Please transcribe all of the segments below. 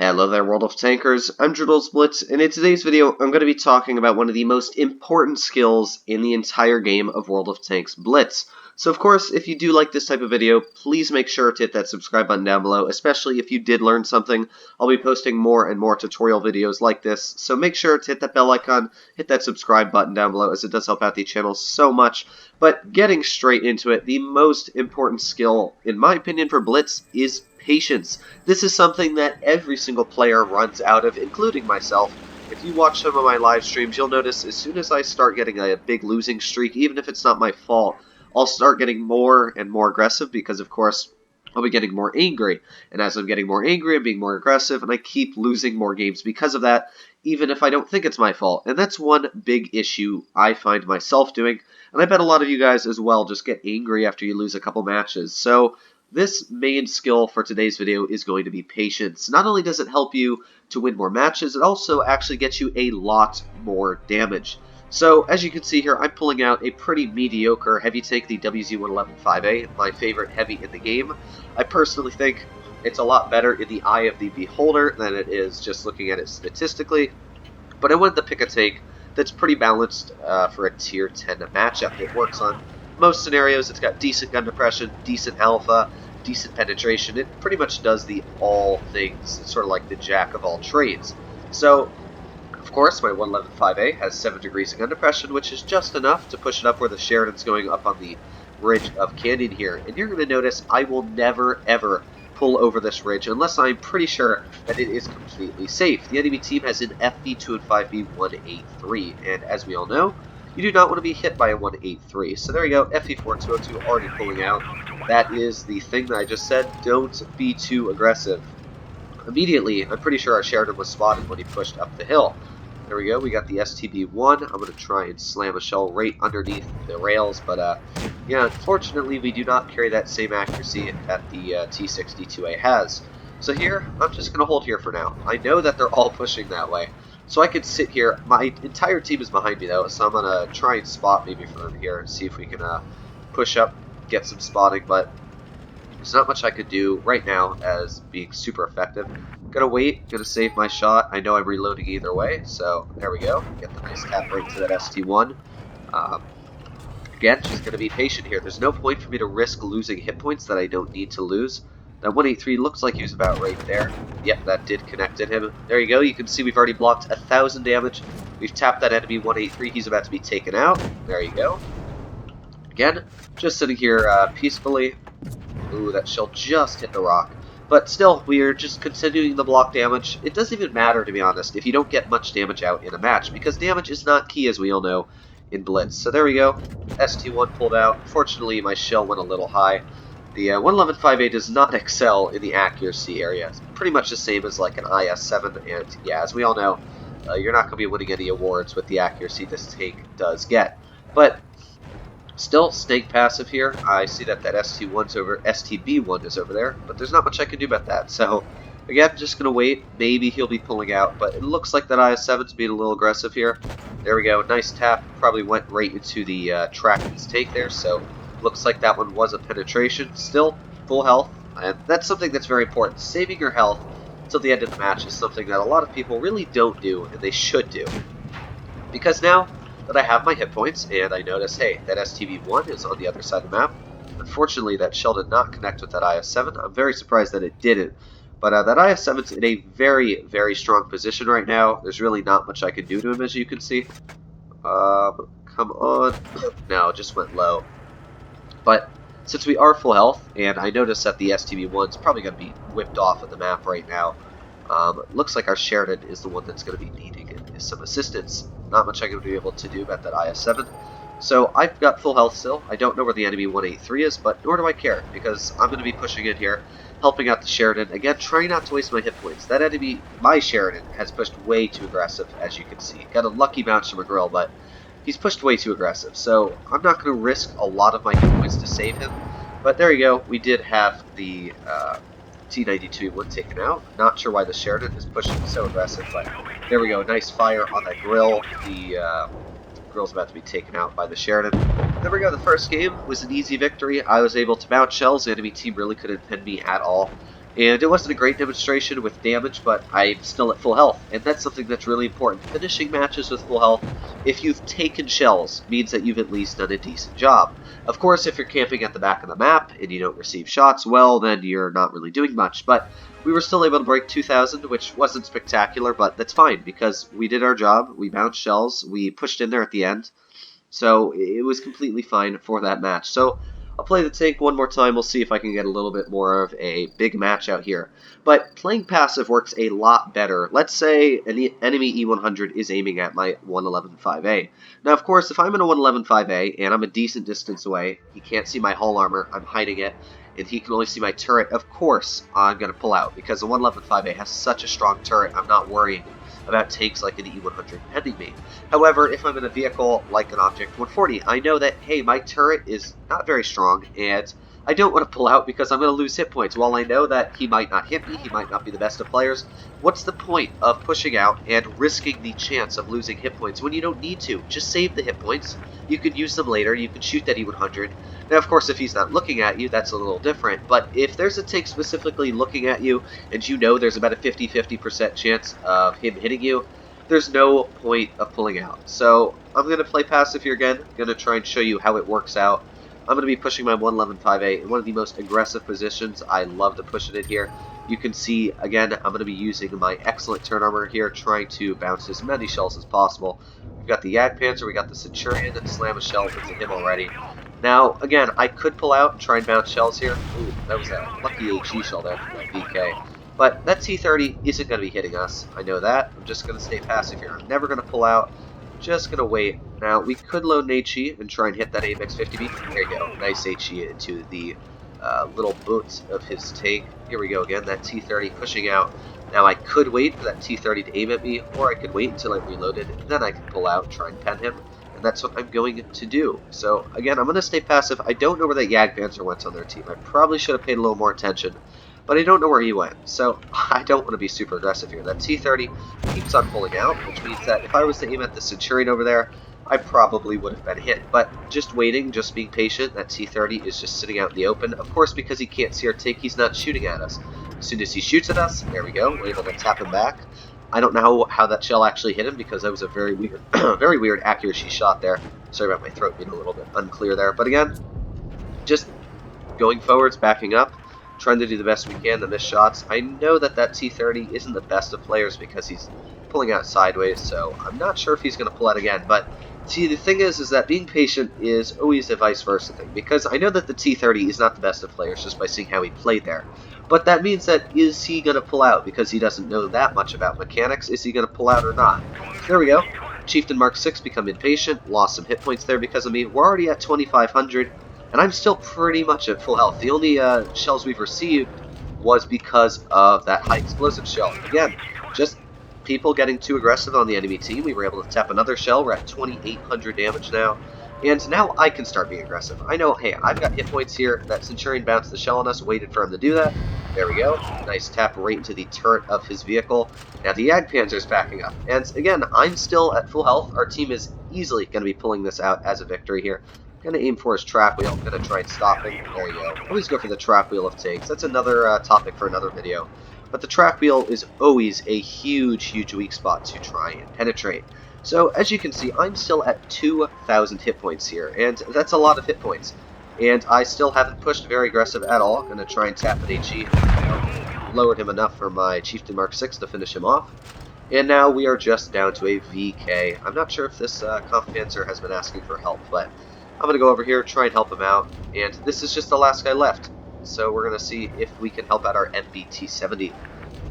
Hello there, World of Tankers. I'm Blitz, and in today's video, I'm going to be talking about one of the most important skills in the entire game of World of Tanks, Blitz. So, of course, if you do like this type of video, please make sure to hit that subscribe button down below, especially if you did learn something. I'll be posting more and more tutorial videos like this, so make sure to hit that bell icon, hit that subscribe button down below, as it does help out the channel so much. But getting straight into it, the most important skill, in my opinion, for Blitz is patience. This is something that every single player runs out of, including myself. If you watch some of my live streams, you'll notice as soon as I start getting a big losing streak, even if it's not my fault, I'll start getting more and more aggressive because, of course, I'll be getting more angry. And as I'm getting more angry, I'm being more aggressive, and I keep losing more games because of that, even if I don't think it's my fault. And that's one big issue I find myself doing, and I bet a lot of you guys as well just get angry after you lose a couple matches. So this main skill for today's video is going to be patience. Not only does it help you to win more matches, it also actually gets you a lot more damage. So, as you can see here, I'm pulling out a pretty mediocre heavy tank, the WZ-111-5A, my favorite heavy in the game. I personally think it's a lot better in the eye of the beholder than it is just looking at it statistically, but I wanted to pick a tank that's pretty balanced for a tier 10 matchup. It works on most scenarios. It's got decent gun depression, decent alpha, decent penetration. It pretty much does the all things. It's sort of like the jack of all trades. So, of course, my 111-5A has 7 degrees of gun depression, which is just enough to push it up where the Sheridan's going up on the ridge of Canyon here. And you're going to notice I will never, ever pull over this ridge unless I'm pretty sure that it is completely safe. The enemy team has an FV2 and 5B 183, and as we all know, you do not want to be hit by a 183. So there you go, FV4 202 already pulling out. That is the thing that I just said, don't be too aggressive. Immediately, I'm pretty sure our Sheridan was spotted when he pushed up the hill. There we go, we got the STB-1. I'm going to try and slam a shell right underneath the rails, but yeah, unfortunately we do not carry that same accuracy that the T62A has. So here, I'm just going to hold here for now. I know that they're all pushing that way, so I can sit here. My entire team is behind me though, so I'm going to try and spot maybe from here and see if we can push up, get some spotting, but there's not much I could do right now as being super effective. Gonna wait, gonna save my shot. I know I'm reloading either way, so there we go. Get the nice tap right to that ST1. Again, just gonna be patient here. There's no point for me to risk losing hit points that I don't need to lose. That 183 looks like he was about right there. Yep, that did connect at him. There you go. You can see we've already blocked 1,000 damage. We've tapped that enemy 183. He's about to be taken out. There you go. Again, just sitting here peacefully. Ooh, that shell just hit the rock. But still, we're just continuing the block damage. It doesn't even matter, to be honest, if you don't get much damage out in a match, because damage is not key, as we all know, in Blitz. So there we go. ST1 pulled out. Fortunately, my shell went a little high. The 111-5A does not excel in the accuracy area. It's pretty much the same as like an IS-7, and yeah, as we all know, you're not going to be winning any awards with the accuracy this tank does get. But still, snake passive here. I see that ST1's over, STB1 is over there, but there's not much I can do about that. So, again, just going to wait. Maybe he'll be pulling out, but it looks like that IS-7's being a little aggressive here. There we go. Nice tap. Probably went right into the track of his take there, so looks like that one was a penetration. Still, full health, and that's something that's very important. Saving your health till the end of the match is something that a lot of people really don't do, and they should do. Because now that I have my hit points, and I notice, hey, that STB-1 is on the other side of the map. Unfortunately, that shell did not connect with that IS-7. I'm very surprised that it didn't. But that IS-7's in a very, very strong position right now. There's really not much I can do to him, as you can see. Come on. No, just went low. But since we are full health, and I notice that the STB-1's probably going to be whipped off of the map right now, looks like our Sheridan is the one that's going to be needing some assistance. Not much I'm going to be able to do about that IS-7. So I've got full health still. I don't know where the enemy 183 is, but nor do I care, because I'm going to be pushing in here, helping out the Sheridan. Again, trying not to waste my hit points. That enemy, my Sheridan, has pushed way too aggressive, as you can see. Got a lucky bounce from a grill, but he's pushed way too aggressive. So I'm not going to risk a lot of my hit points to save him. But there you go. We did have the T92 taken out. Not sure why the Sheridan is pushing so aggressive, but there we go. Nice fire on that grill. The grill's about to be taken out by the Sheridan. There we go. The first game was an easy victory. I was able to bounce shells. The enemy team really couldn't pin me at all. And it wasn't a great demonstration with damage, but I'm still at full health, and that's something that's really important. Finishing matches with full health, if you've taken shells, means that you've at least done a decent job. Of course, if you're camping at the back of the map and you don't receive shots, well, then you're not really doing much. But we were still able to break 2,000, which wasn't spectacular, but that's fine, because we did our job, we bounced shells, we pushed in there at the end, so it was completely fine for that match. So I'll play the tank one more time. We'll see if I can get a little bit more of a big match out here. But playing passive works a lot better. Let's say an enemy E100 is aiming at my 111.5A. Now, of course, if I'm in a 111.5A and I'm a decent distance away, he can't see my hull armor, I'm hiding it, and he can only see my turret, of course I'm going to pull out, because the 111.5A has such a strong turret, I'm not worrying about tanks like an E100 pending me. However, if I'm in a vehicle like an Object 140, I know that, hey, my turret is not very strong, and I don't want to pull out because I'm going to lose hit points. While I know that he might not hit me, he might not be the best of players, what's the point of pushing out and risking the chance of losing hit points when you don't need to? Just save the hit points. You can use them later. You can shoot that E100. Now, of course, if he's not looking at you, that's a little different. But if there's a tank specifically looking at you, and you know there's about a 50-50% chance of him hitting you, there's no point of pulling out. So I'm going to play passive here again. I'm going to try and show you how it works out. I'm going to be pushing my 111.5A in one of the most aggressive positions. I love to push it in here. You can see, again, I'm going to be using my excellent turn armor here, trying to bounce as many shells as possible. We've got the Jagdpanzer, we got the Centurion, and slam a shell into him already. Now, again, I could pull out and try and bounce shells here. Ooh, that was a lucky HE shell there from that VK. But that T-30 isn't going to be hitting us. I know that. I'm just going to stay passive here. I'm never going to pull out. Just going to wait. Now, we could load an HE and try and hit that AMX 50B. There you go. Nice HE into the little boot of his tank. Here we go again. That T-30 pushing out. Now, I could wait for that T-30 to aim at me, or I could wait until I'm reloaded, and then I can pull out and try and pen him. And that's what I'm going to do. So, again, I'm going to stay passive. I don't know where that Jagdpanzer went on their team. I probably should have paid a little more attention, but I don't know where he went. So, I don't want to be super aggressive here. That T-30 keeps on pulling out, which means that if I was to aim at the Centurion over there, I probably would have been hit. But just waiting, just being patient, that T-30 is just sitting out in the open. Of course, because he can't see our tank, he's not shooting at us. As soon as he shoots at us, there we go, we're able to tap him back. I don't know how that shell actually hit him, because that was a very weird, very weird accuracy shot there. Sorry about my throat being a little bit unclear there. But again, just going forwards, backing up, trying to do the best we can to miss shots. I know that that T-30 isn't the best of players because he's pulling out sideways, so I'm not sure if he's going to pull out again. But see, the thing is that being patient is always a vice versa thing, because I know that the T-30 is not the best of players just by seeing how he played there. But that means that, is he going to pull out because he doesn't know that much about mechanics? Is he going to pull out or not? There we go. Chieftain Mark 6 become impatient, lost some hit points there because of me. We're already at 2,500, and I'm still pretty much at full health. The only shells we've received was because of that high explosive shell. Again, just people getting too aggressive on the enemy team. We were able to tap another shell. We're at 2,800 damage now. And now I can start being aggressive. I know, hey, I've got hit points here. That Centurion bounced the shell on us, waited for him to do that. There we go. Nice tap right into the turret of his vehicle. Now the Jagdpanzer's backing up. And again, I'm still at full health. Our team is easily going to be pulling this out as a victory here. I'm going to aim for his trap wheel. I'm going to try and stop him. There you go. Always go for the trap wheel of tanks. That's another topic for another video. But the trap wheel is always a huge, huge weak spot to try and penetrate. So, as you can see, I'm still at 2,000 hit points here, and that's a lot of hit points. And I still haven't pushed very aggressive at all. I'm going to try and tap an HE. Lowered him enough for my Chieftain Mark 6 to finish him off. And now we are just down to a VK. I'm not sure if this Kampfpanzer has been asking for help, but I'm going to go over here, try and help him out. And this is just the last guy left. So we're going to see if we can help out our MBT-70.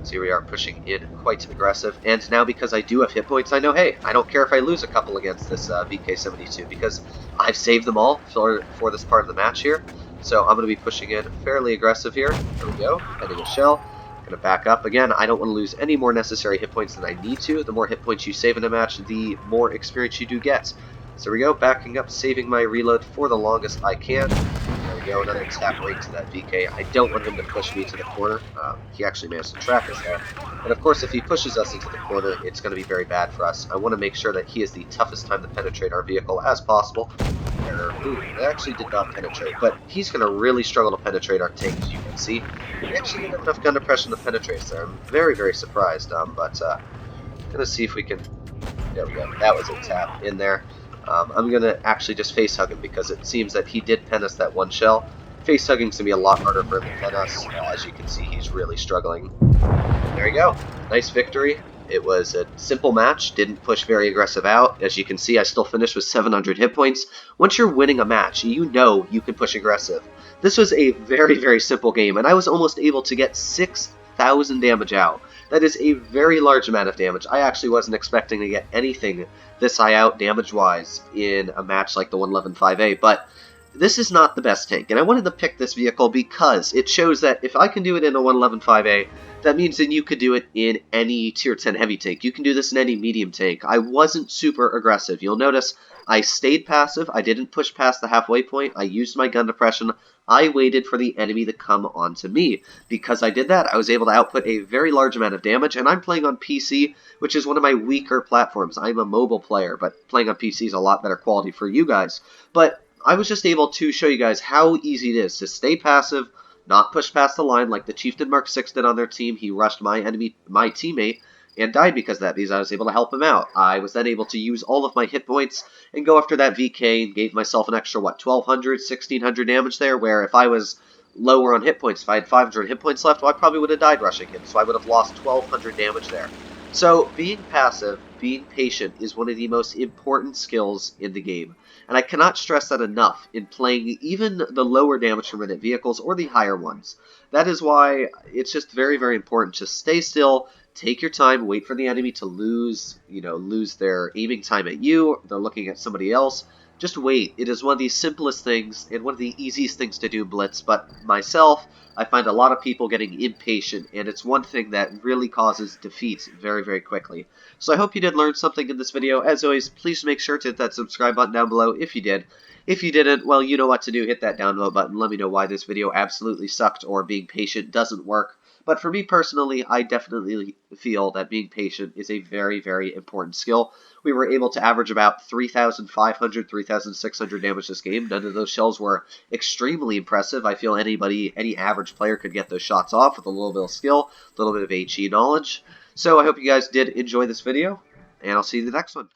So here we are pushing in quite aggressive, and now because I do have hit points, I know, hey, I don't care if I lose a couple against this VK-72 because I've saved them all for this part of the match here. So I'm going to be pushing in fairly aggressive here. There we go, heading a shell. Going to back up again. I don't want to lose any more necessary hit points than I need to. The more hit points you save in a match, the more experience you do get. So here we go, backing up, saving my reload for the longest I can. There we go, another tap right to that VK. I don't want him to push me to the corner. He actually managed to track us there. And of course, if he pushes us into the corner, it's going to be very bad for us. I want to make sure that he has the toughest time to penetrate our vehicle as possible. Ooh, it actually did not penetrate, but he's going to really struggle to penetrate our tank, as you can see. We actually didn't have enough gun depression to penetrate there. I'm very, very surprised, but gonna see if we can. There we go. That was a tap in there. I'm gonna actually just face hug him because it seems that he did pen us that one shell. Face hugging's gonna be a lot harder for him to pen us. As you can see, he's really struggling. There you go. Nice victory. It was a simple match, didn't push very aggressive out. As you can see, I still finished with 700 hit points. Once you're winning a match, you know you can push aggressive. This was a very, very simple game, and I was almost able to get 6,000 damage out. That is a very large amount of damage. I actually wasn't expecting to get anything this high out damage-wise in a match like the 111.5A, but this is not the best tank, and I wanted to pick this vehicle because it shows that if I can do it in a 111.5A, that means that you could do it in any tier 10 heavy tank. You can do this in any medium tank. I wasn't super aggressive. You'll notice I stayed passive. I didn't push past the halfway point. I used my gun depression. I waited for the enemy to come onto me. Because I did that, I was able to output a very large amount of damage, and I'm playing on PC, which is one of my weaker platforms. I'm a mobile player, but playing on PC is a lot better quality for you guys. But I was just able to show you guys how easy it is to stay passive, not push past the line like the Chieftain Mark 6 did on their team. He rushed my teammate, and died because of that, because I was able to help him out. I was then able to use all of my hit points and go after that VK and gave myself an extra, 1,200, 1,600 damage there, where if I was lower on hit points, if I had 500 hit points left, well, I probably would have died rushing him, so I would have lost 1,200 damage there. So being passive, being patient, is one of the most important skills in the game. And I cannot stress that enough in playing even the lower damage per minute vehicles or the higher ones. That is why it's just very, very important to stay still, take your time, wait for the enemy to lose their aiming time at you, they're looking at somebody else. Just wait. It is one of the simplest things and one of the easiest things to do in Blitz, but myself, I find a lot of people getting impatient, and it's one thing that really causes defeat very, very quickly. So I hope you did learn something in this video. As always, please make sure to hit that subscribe button down below if you did. If you didn't, well, you know what to do. Hit that downvote button. Let me know why this video absolutely sucked or being patient doesn't work. But for me personally, I definitely feel that being patient is a very, very important skill. We were able to average about 3,500, 3,600 damage this game. None of those shells were extremely impressive. I feel any average player could get those shots off with a little bit of skill, a little bit of HE knowledge. So I hope you guys did enjoy this video, and I'll see you in the next one.